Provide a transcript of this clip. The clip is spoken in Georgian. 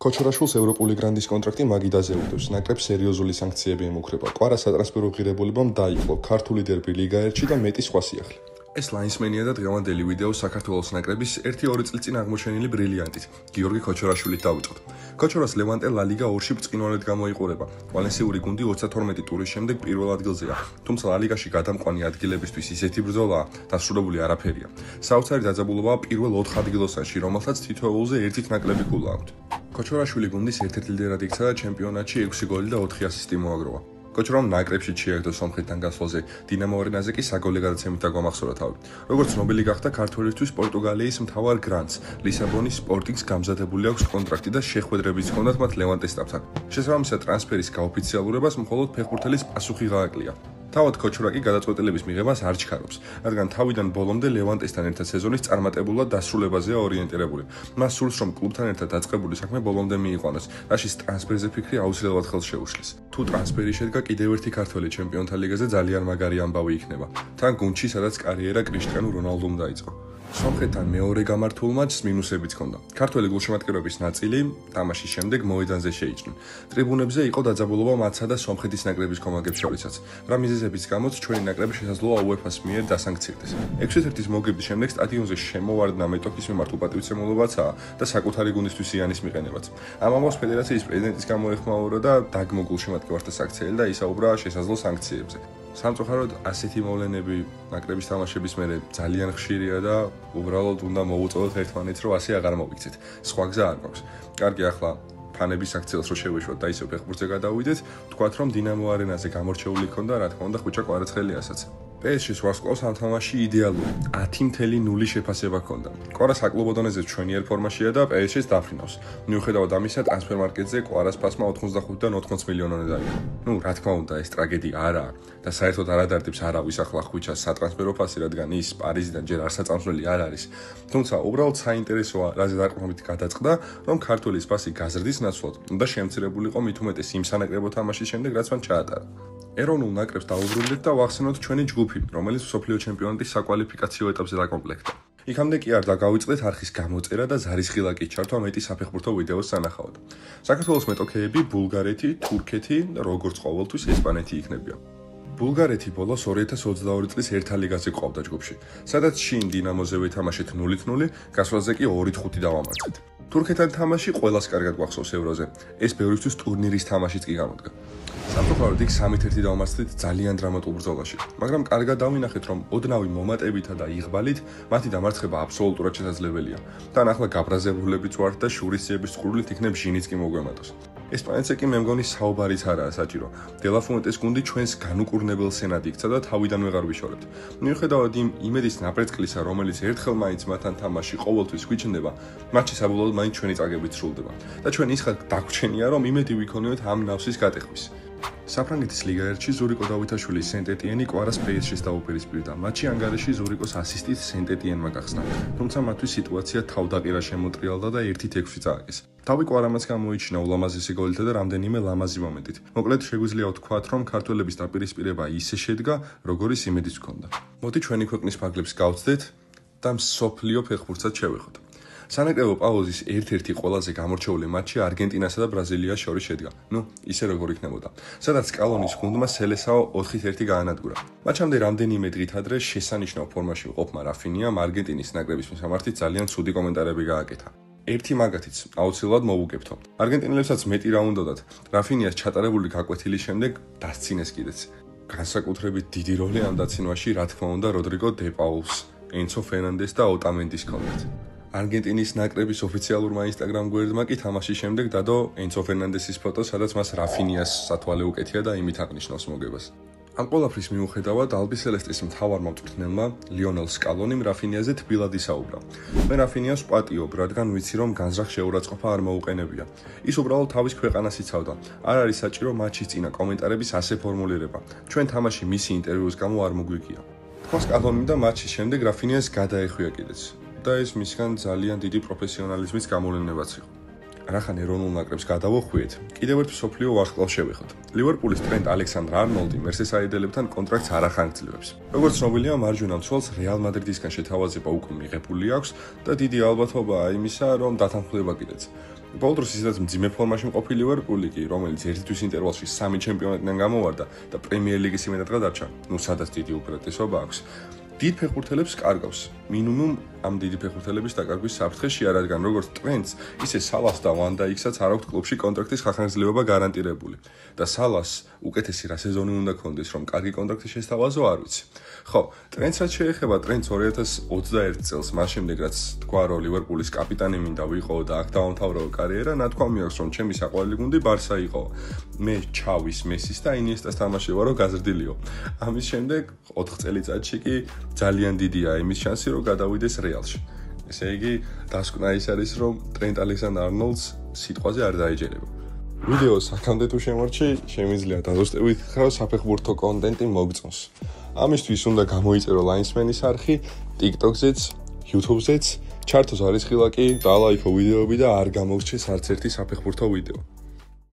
ქოჩორაშვილს ევროპული გრანდის კონტრაქტი მაგიდაზე უდევს. ნაკრებს სერიოზული სანქციები ემუქრება. კვარა სატრანსფერო ღირებულებამ დაიწყო ქართული დერბი ლიგა 1 და მეტი სხვა სიახლე. ეს ლაინსმენია და დღევანდელი ვიდეო საქართველოს ნაკრების 1-2 წლის წინ აღმოჩენილი ბრილიანტით, გიორგი ქოჩორაშვილით დავიწყოთ. ქოჩორას ლევანტე ლა ლიგა 2-ში ბრწყინვალედ გამოიყურება. ვალენსიური გუნდი 32 ტურის შემდეგ პირველ ადგილზეა, თუმცა ლა ლიგაში გადამყვანი ადგილებისთვის ისეთი ბრძოლაა, დასრულებული არაფერია. საოცარი დაძაბულობაა პირველ 4 ადგილოსანში, რომელთაც თითოეულზე ერთით ნაკლები ქულა აქვთ. ქოჩორაშვილი გუნდის ერთ-ერთი ლიდერად იქცა და ჩემპიონატში 6 გოლი და 4 ასისტი მოაგროვა. ქოჩორამ ნაკრებში შეაგდო სომხეთთან გასვლაზე, დინამო არენაზე კი საგოლე გადაცემით დაგვამახსოვრა თავი. როგორც ცნობილი გახდა, ქართველისთვის პორტუგალიის მთავარ გრანდს, ლისაბონის სპორტინგს გამზადებული აქვს კონტრაქტი და შეხვედრებიც ჰქონდათ მათ ლევანტეს სტაფთან. შესაბამისად, ტრანსფერის გაოფიციალურებას მხოლოდ ფეხბურთელის პასუხი გააკლია. თავად ქოჩორა კი გადაწყვეტილების მიღებას არ ჩქარობს, რადგან თავიდან ბოლომდე ლევანტესთან ერთად სეზონის წარმატებულად დასრულებაზეა ორიენტირებული. მას სურს, რომ კლუბთან ერთად დაწყებული საქმე ბოლომდე მიიყვანოს, რაშიც ტრანსფერზე ფიქრი აუცილებლად ხელს შეუშლის. თუ ტრანსფერი შედგა კიდევ ერთი ქართველი ჩემპიონთა ლიგაზე ძალიან მაგარი ამბავი იქნება. თან გუნდში, სადაც კარიერა კრიშტიანო რონალდომ დაიწყო. სომხეთთან მეორე გამართულ მატჩს მინუსებიც ჰქონდა. ქართველი გულშემატკივრების ნაწილი თამაშის შემდეგ მოედანზე შეიჭრნენ. ტრიბუნებზე იყო დაძაბულობა მათსა და სომხეთის ნაკრების კომაგებს შორისაც. რა მიზეზების გამოც ჩვენი ნაკრები შესაძლოა UEFA-ს მიერ დასანქცირდეს. 6-1-ის მოგების შემდეგ სტადიონზე შემოვარდნა მეტოქის მიმართ უპატივცემულობაცაა და საკუთარი გუნდისთვის იანის მიყენებაც. ამ ამბავს ფედერაციის პრეზიდენტის გამოეხმაურა და დაგმო გულშემატკივართა საქციელი და ისაუბრა შესაძლო სანქციებზე. სამწუხაროდ ასეთი მოვლენები ნაკრების თამაშების მერე ძალიან ხშირია და უბრალოდ უნდა მოუწოდოთ ერთმანეთს, რომ ასე აღარ მოვიქცეთ. სხვა გზა არ გვაქვს. კარგი, ახლა ფანების აქციელს რო შევეშვათ და ისევ ფეხბურთზე გადავიდეთ, ვთქვათ, რომ დინამო არენაზე გამორჩეული ჰქონდა, რა თქმა უნდა, ხვიჩა კვარაცხელიასაც. PSG-ს ვარსკვლავს ამ თამაში იდეალური 10.0 შეფასება ჰქონდა. კვარა საკლუბო დონეზე ჩვენიერ ფორმაშია და PSG-ს დაფრინავს. მიუხედავად ამისა, ტრანსფერმარკეტზე კვარას ფასმა 85-დან 80 მილიონამდე დაიყო. რა თქმა უნდა, ეს ტრაგედია არაა და საერთოდ არ ადარდებს არავის ახლა ხვიჩას სატრანსფერო ფასი, რადგან ის პარიზიდან ჯერ არსაწამსვლელი არ არის. თუმცა უბრალოდ საინტერესოა, რაზე დაყრდნობით გადაწყდა, რომ ქართულის ფასი გაზრდის ნაცვლად უნდა შემცირებულიყო მით უმეტეს იმ სანაკრებო თამაშის შემდეგ, რაც მან ჩაატარა. ეროვნულ ნაკრებს დაუბრუნდეთ და ვახსენოთ ჩვენი ჯგუფი, რომელიც მსოფლიო ჩემპიონატის საკვალიფიკაციო ეტაპზე დაკომპლექტდა. იქამდე კი არ დაგავიწყდეთ არხის გამოწერა და ზარის ხილაკი ჩართვა მეტი საფეხბურთო ვიდეოს სანახავად. საქართველოს მეტოქეები ბულგარეთი, თურქეთი და როგორც ყოველთვის ესპანეთი იქნებიან. ბულგარეთი ბოლოს 2022 წლის ერთა ლიგაზე ყოფდა ჯგუფში, სადაც შინ დინამოზე ვეთამაშეთ 0-0, გასვლაზე კი 2-5 დავამარცხეთ. თურქეთთან თამაში ყველას კარგად გვახსოვს ევროზე. ეს ბევრისთვის ტურნირის თამაშიც კი გამოდგა. სამწუხაროდ იქ 3-1 დავამარცხეთ ძალიან დრამატულ ბრძოლაში, მაგრამ კარგად დავინახეთ, რომ ოდნავი მომატებითა და იღბალით მათი დამარცხება აბსოლუტურად შესაძლებელია. თან ახლა გაბრაზებულებიც ვართ და შურისძიების წყურვილით იქნებ ჟინიც კი მოგვემატოს. ესპანეთზე კი მე მგონი საუბარიც არაა საჭირო. დელაფუნტეს გუნდი ჩვენს განუკურნებელ სენად იქცა და თავიდან ვეღარ ვიშორებთ. მიუხედავად იმ იმედის ნაპრეწკლისა, რომელიც ერთხელ მაინც მათთან თამაში ყოველთვის გვიჩნდება, მატჩი საბოლოოდ მაინც ჩვენი წაგებით სრულდება. და ჩვენ ისხად დაგვჩენია, რომ იმედი ვიქონიოთ ამ ნავსის გატეხვის. საფრანგეთის ლიგა 1-ში ზურიკო დავითაშვილი სენტ-ეტიენი კვარას PSG-ს დაუპირისპირდა. მატჩი ანგარიში ზურიკოს ასისტით სენტ-ეტიენმა გახსნა, თუმცა მათთვის სიტუაცია თავდაყირა შემოტრიალდა და 1-6 წააგეს. თავი კვარამაც გამოიჩინა ულამაზესი გოლითა და რამდენიმე ლამაზი მომენტით. მოკლედ შეგვიძლია ვთქვათ, რომ ქართველების დაპირისპირება ისე შედგა, როგორიც იმედიც ჰქონდა. მოდი ჩვენი ქვეყნის ფარგლებს გავცდეთ და მსოფლიო ფეხბურთსაც შევეხოთ. სანაკრებო პაუზის ერთ-ერთი ყველაზე გამორჩეული მატჩი არგენტინასა და ბრაზილიას შორის შედგა. ისე როგორ იქნებოდა. სადაც სკალონის გუნდმა სელესაო 4-1 გაანადგურა. მატჩამდე რამდენიმე დღით ადრე შესანიშნავ ფორმაში ვყოფმა რაფინიამ არგენტინის ნაკრების მიმართ ძალიან ცუდი კომენტარები გააკეთა. ერთი მაგათიც აუცილებლად მოვუგებთო. არგენტინელებსაც მეტი რა უნდათ. რაფინიას ჩატარებული გაკვეთილის შემდეგ დასცინეს კიდეც. განსაკუთრებით დიდი როლი ამ დაცინვაში, რა თქმა უნდა, როდრიგო დე პაულს, ენცო ფერნანდეს და ოტამენდის ჰქონდათ. არგენტინის ნაკრების ოფიციალურმა ინსტაგრამ გვერდმა კი თამაშის შემდეგ დადო ენცო ფერნანდესის ფოტო, სადაც მას რაფინიას სათვალე უკეთია და იმით აღნიშნავს მოგებას. ამ ყველაფრის მიუხედავად, ალბისელესტის მთავარმა მწვრთნელმა ლიონელ სკალონიმ რაფინიაზე თბილად ისაუბრა. მე რაფინიას ვპატიობ, რადგან ვიცი, რომ განზრახ შეურაცხყოფა არ მოუყენებია. ის უბრალოდ თავის ქვეყანას იცავდა. არ არის საჭირო მატჩის წინა კომენტარების ასე ფორმულირება. ჩვენ თამაში მისი ინტერვიუს გამო არ მოგვიგია. თქვა სკალონიმ და მატჩის შემდეგ რაფინიას გადაეხვია კიდეც. და ეს მისგან ძალიან დიდი პროფესიონალიზმის გამოვლენებაც იყო. რახან ეროვნულ ნაკრებს გადავახვიეთ, კიდევ ერთ მსოფლიო ვარსკვლავს შევეხოთ. ლივერპულის ტრენტ ალექსანდრ-არნოლდი მერსესაიდებთან კონტრაქტს არ ახანგრძლივებს. როგორც ცნობილია, მარჯვენა მცველს რეალ მადრიდისგან შეთავაზება უკვე მიღებული აქვს და დიდი ალბათობაა იმისა, რომ დათანხმდება კიდეც. ბოლო დროს ისედაც მძიმე ფორმაში მყოფი ლივერპული კი, რომელიც ერთი თვის ინტერვალში 3 ჩემპიონატიდან გამოვარდა და პრემიერ ლიგის იმედად გადარჩა, სადაც დიდი უპირატესობა აქვს. დიდ ფეხბურთელებს კარგავს. მინიმუმ ამ დიდი ფეხბურთელების დაკარგვის საფრთხეში არ არის, როგორც ტრენტს, ისე სალას და ვან დაიქსაც არ აქვს კლუბში კონტრაქტის ხანგრძლივობა გარანტირებული. და სალას უკეთესი რა სეზონი უნდა ქონდეს, რომ კარგი კონტრაქტი შესთავაზო, არ ვიცი. ხო, ტრენტს რაც შეეხება, ტრენტს 2021 წელს, მას შემდეგ რაც თქვა, რომ ლივერპულის კაპიტანი მინდა ვიყო და აქ დაამთავრებო კარიერა, ნათქვამი აქვს, რომ ჩემი საყვარელი გუნდი ბარსა იყო. მე ჩავის მესის და ინიესტას თამაში ვარო გაზრდილიო. ამის შემდეგ 4 წელიწადში კი ძალიან დიდია იმის შანსი, რომ გადავიდეს რეალში. ესე იგი, დასკვნა ის არის, რომ ტრენტ ალექსანდრ-არნოლდს სიტყვაზე არ დაეჯერება. ვიდეოს აქამდე თუ შემორჩი, შემიძლია დაზუსტებით ხარ საფეხბურთო კონტენტი მოგწონს. ამისთვის უნდა გამოიწერო ლაინსმენის არხი, TikTok-ზეც, YouTube-ზეც, ჩართოს არის ხილაკი, დალაიქო ვიდეოები და არ გამოგრჩეს არც ერთი საფეხბურთო ვიდეო.